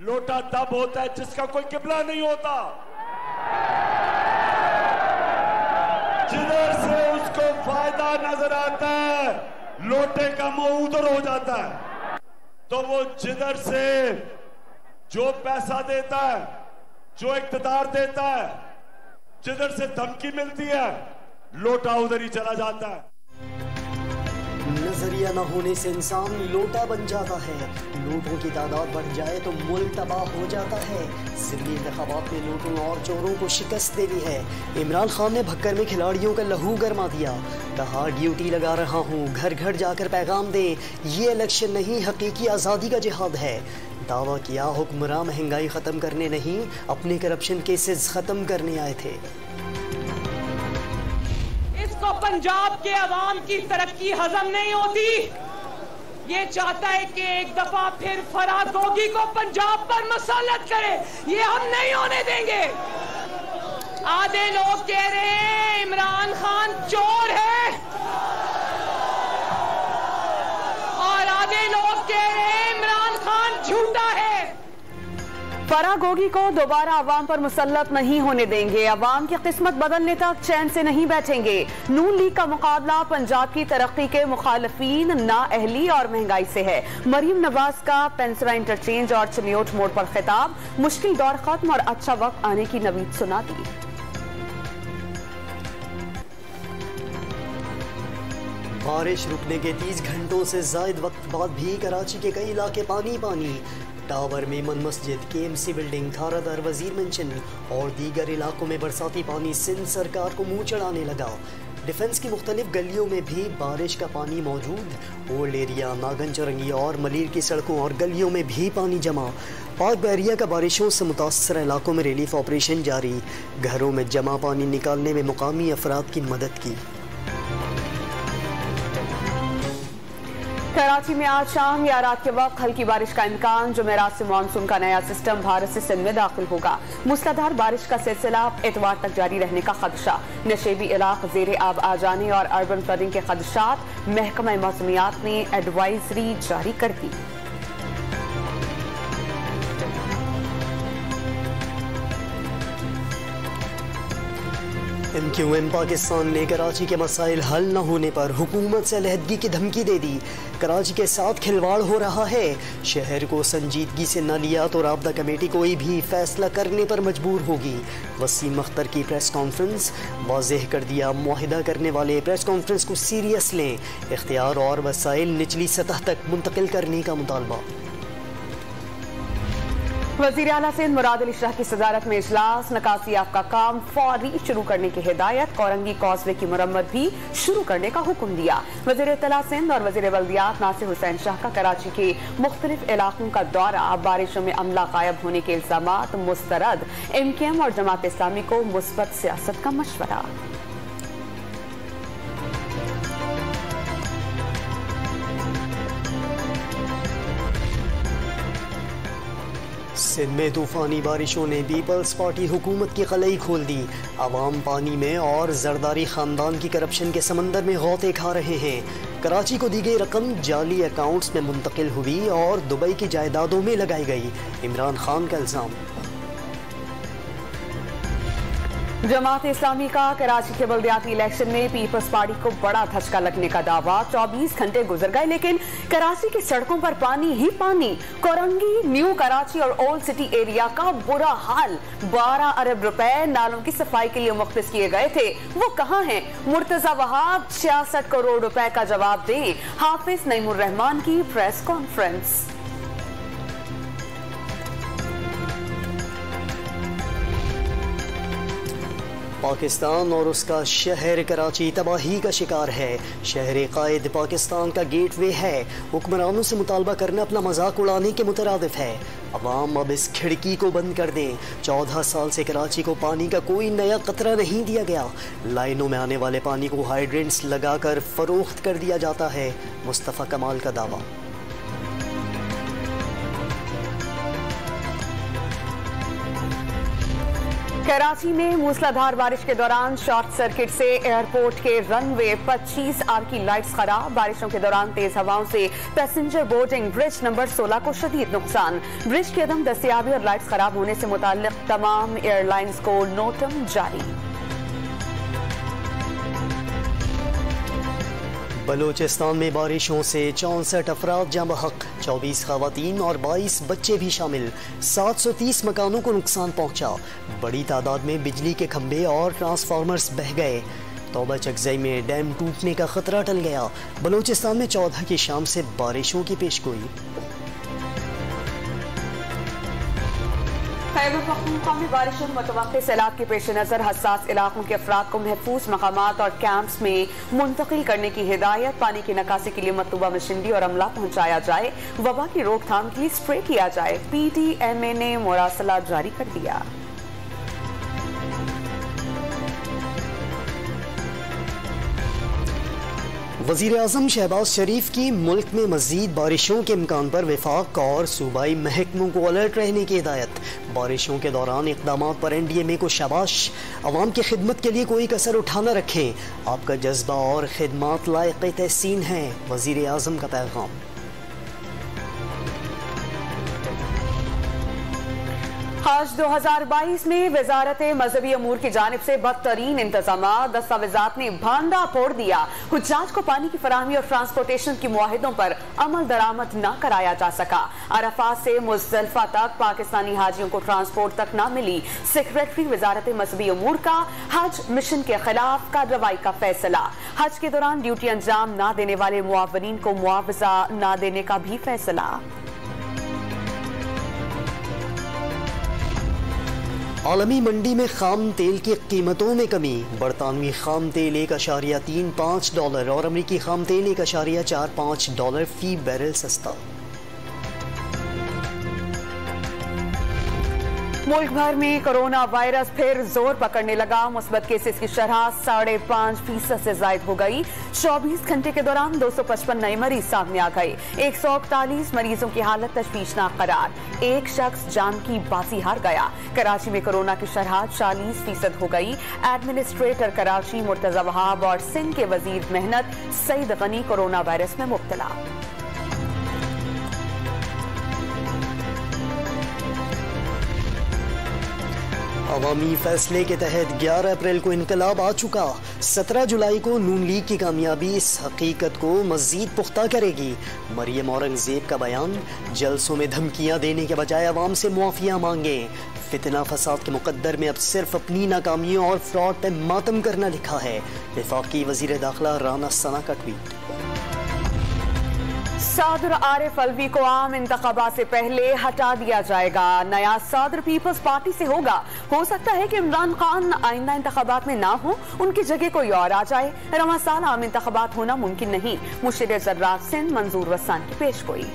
लोटा तब होता है जिसका कोई किबला नहीं होता। जिधर से उसको फायदा नजर आता है लोटे का मुंह उधर हो जाता है। तो वो जिधर से जो पैसा देता है, जो इख्तियार देता है, जिधर से धमकी मिलती है, लोटा उधर ही चला जाता है। नजरिया न होने से इंसान लोटा बन जाता है। लोटों की तादाद बढ़ जाए तो मुल्क तबाह हो जाता है। ज़िमनी इंतखाबात में लोटों और चोरों को शिकस्त देनी है। इमरान खान ने भक्कर में खिलाड़ियों का लहू गरमा दिया। कहा ड्यूटी लगा रहा हूँ, घर घर जाकर पैगाम दे, ये इलेक्शन नहीं हकीकी आज़ादी का जिहाद है। दावा किया हुक्मरान महंगाई ख़त्म करने नहीं, अपने करप्शन केसेस ख़त्म करने आए थे। इसको पंजाब के अवाम की तरक्की हजम नहीं होती। ये चाहता है कि एक दफा फिर फराह गोगी को पंजाब पर मसल्लत करे। ये हम नहीं होने देंगे। आधे लोग कह रहे हैं इमरान खान चोर है और आधे लोग कह रहे हैं इमरान खान झूठा है। फराह गोगी को दोबारा अवाम पर मुसल्लत नहीं होने देंगे। अवाम की किस्मत बदलने तक चैन से नहीं बैठेंगे। नून लीग का मुकाबला पंजाब की तरक्की के मुखालफीन, नाअहली और महंगाई से है। मरीम नवाज का पेंसरा इंटरचेंज और चनियोट मोड़ पर खिताब, मुश्किल दौर खत्म और अच्छा वक्त आने की नवीद सुना दी। बारिश रुकने के 30 घंटों से ज्यादा वक्त बाद भी कराची के कई इलाके पानी पानी। टावर में मन मस्जिद, KMC बिल्डिंग, खारादार, वजीर मेंशन और दीगर इलाकों में बरसाती पानी सिंध सरकार को मुंह चढ़ाने लगा। डिफेंस की मुख्तलिफ गलियों में भी बारिश का पानी मौजूद। ओल्ड एरिया, नागन चौरंगी और मलीर की सड़कों और गलियों में भी पानी जमा। पाक बहरिया का बारिशों से मुतासर इलाकों में रिलीफ ऑपरेशन जारी। घरों में जमा पानी निकालने में मुकामी अफराद की मदद की। कराची में आज शाम या रात के वक्त हल्की बारिश का इम्कान। जुमेरात से मानसून का नया सिस्टम भारत से सिंध में दाखिल होगा। मूसलाधार बारिश का सिलसिला एतवार तक जारी रहने का खदशा। नशेबी इलाके ज़ेरे आब आ जाने और अर्बन फ्लडिंग के खदशात, महकमा मौसमियात ने एडवाइजरी जारी कर दी। MQM पाकिस्तान ने कराची के मसाइल हल न होने पर हुकूमत से अलहदगी की धमकी दे दी। कराची के साथ खिलवाड़ हो रहा है। शहर को संजीदगी से न लिया तो राब्ता कमेटी कोई भी फैसला करने पर मजबूर होगी। वसीम अख्तर की प्रेस कॉन्फ्रेंस, वाज़ेह कर दिया मुआहिदा करने वाले प्रेस कॉन्फ्रेंस को सीरियस लें। इख्तियार और वसाइल निचली सतह तक मुंतकिल करने का मुतालबा। वज़ीर आला सिंध मुराद अली शाह की सदारत में इजलास, नकासियात का काम फौरी शुरू करने की हिदायत। कोरंगी कॉजवे की मुरम्मत भी शुरू करने का हुक्म दिया। वज़ीर इत्तला सिंध और वज़ीर बल्दियात नासिर हुसैन शाह का कराची के मुख्तलिफ इलाकों का दौरा। बारिशों में अमला गायब होने के इल्जामात मुस्तरद। MKM और जमात इस्लामी को मुस्बत सियासत का मशवरा। सिंध में तूफानी बारिशों ने पीपल्स पार्टी हुकूमत की कलई खोल दी। आवाम पानी में और जरदारी खानदान की करप्शन के समंदर में गौते खा रहे हैं। कराची को दी गई रकम जाली अकाउंट्स में मुंतकिल हुई और दुबई की जायदादों में लगाई गई। इमरान खान का इल्जाम। जमात इस्लामी का कराची के बल्दियाती इलेक्शन में पीपल्स पार्टी को बड़ा धचका लगने का दावा। 24 घंटे गुजर गए लेकिन कराची की सड़कों पर पानी ही पानी। कोरंगी, न्यू कराची और ओल्ड सिटी एरिया का बुरा हाल। 12 अरब रुपए नालों की सफाई के लिए मुख्तस किए गए थे, वो कहाँ हैं? मुर्तजा वहाब 66 करोड़ रुपए का जवाब दें। हाफिज नईमुर रहमान की प्रेस कॉन्फ्रेंस। पाकिस्तान और उसका शहर कराची तबाही का शिकार है। शहर कायद पाकिस्तान का गेटवे है। हुक्मरानों से मुतालबा करना अपना मजाक उड़ाने के मुतरादिफ है। अवाम अब इस खिड़की को बंद कर दें। 14 साल से कराची को पानी का कोई नया कतरा नहीं दिया गया। लाइनों में आने वाले पानी को हाइड्रेंट्स लगाकर फरोख्त कर दिया जाता है। मुस्तफ़ा कमाल का दावा। कराची में मूसलाधार बारिश के दौरान शॉर्ट सर्किट से एयरपोर्ट के रनवे 25R की लाइट्स खराब। बारिशों के दौरान तेज हवाओं से पैसेंजर बोर्डिंग ब्रिज नंबर 16 को शदीद नुकसान। ब्रिज की अदम दस्तयाबी और लाइट्स खराब होने से मुताल्लिक तमाम एयरलाइंस को नोटम जारी। बलूचिस्तान में बारिशों से 64 अफराद जाँ बहक, 24 खवातीन और 22 बच्चे भी शामिल। 730 मकानों को नुकसान पहुंचा। बड़ी तादाद में बिजली के खंभे और ट्रांसफार्मर्स बह गए। तौबा चकजई में डैम टूटने का खतरा टल गया। बलूचिस्तान में 14 की शाम से बारिशों की पेशगोई। खैबर पख्तूनख्वा में बारिशों में मुतवक्किल सैलाब के पेश नज़र हसास इलाकों के अफराद को महफूज मकामात और कैंप्स में मुंतकिल करने की हिदायत। पानी की निकासी के लिए मतलूबा मशीनरी और अमला पहुंचाया जाए। वबा की रोकथाम के लिए स्प्रे किया जाए। PTMA ने मुरासला जारी कर दिया। वज़ीर आज़म शहबाज शरीफ की मुल्क में मज़ीद बारिशों के इम्कान पर वफाक और सूबाई महकमों को अलर्ट रहने की हिदायत। बारिशों के दौरान इक़दामात पर NDMA को शाबाश। अवाम की खिदमत के लिए कोई कसर उठा न रखें। आपका जज्बा और खिदमात लायक़ तहसीन हैं। वज़ीर आज़म का पैगाम। हज 2022 में वजारत मजहबी अमूर की जानिब से बदतरीन इंतजामात। दस्तावेजात ने भांडा फोड़ दिया। हुज्जाज को पानी की फराहमी और ट्रांसपोर्टेशन की मुआहिदों पर अमल दरामद न कराया जा सका। अरफात से मुज़दलिफा तक पाकिस्तानी हाजियों को ट्रांसपोर्ट तक न मिली। सेक्रेटरी वजारत मजहबी अमूर का हज मिशन के खिलाफ कार्रवाई का फैसला। हज के दौरान ड्यूटी अंजाम न देने वाले मुआवनीन को मुआवजा न देने का भी फैसला। आलमी मंडी में खाम तेल की कीमतों में कमी। बरतानवी खाम तेल $1.35 और अमरीकी खाम तेल $1.45 फी बैरल सस्ता। मुल्क भर में कोरोना वायरस फिर जोर पकड़ने लगा। मुस्बत केसेस की शरह 5.5% से जायद हो गई। 24 घंटे के दौरान 255 नए मरीज सामने आ गए। 141 मरीजों की हालत तशवीशनाक करार। एक शख्स जान की बाजी हार गया। कराची में कोरोना की शरह 40% हो गई। एडमिनिस्ट्रेटर कराची मुर्तजा वहाब और सिंध के वजीर मेहनत सईद गनी कोरोना वायरस में मुब्तला। अवामी फैसले के तहत 11 अप्रैल को इनकलाब आ चुका। 17 जुलाई को नून लीग की कामयाबी इस हकीकत को मजीद पुख्ता करेगी। मरियम औरंगजेब का बयान, जलसों में धमकियां देने के बजाय अवाम से मुआफिया मांगे। फितना फसाद के मुकद्दर में अब सिर्फ अपनी नाकामियों और फ्रॉड पर मातम करना लिखा है। वफाकी वजीर दाखिला राना सना का ट्वीट। सदर आरिफ अलवी को आम इंतखाबात से पहले हटा दिया जाएगा। नया सदर पीपल्स पार्टी से होगा। हो सकता है कि इमरान खान आइंदा इंतखाबात में ना हो, उनकी जगह कोई और आ जाए। रवां साल आम इंतखाबात होना मुमकिन नहीं। मुशीर ज़र्रात सिंध मंजूर वसान की पेशगोई।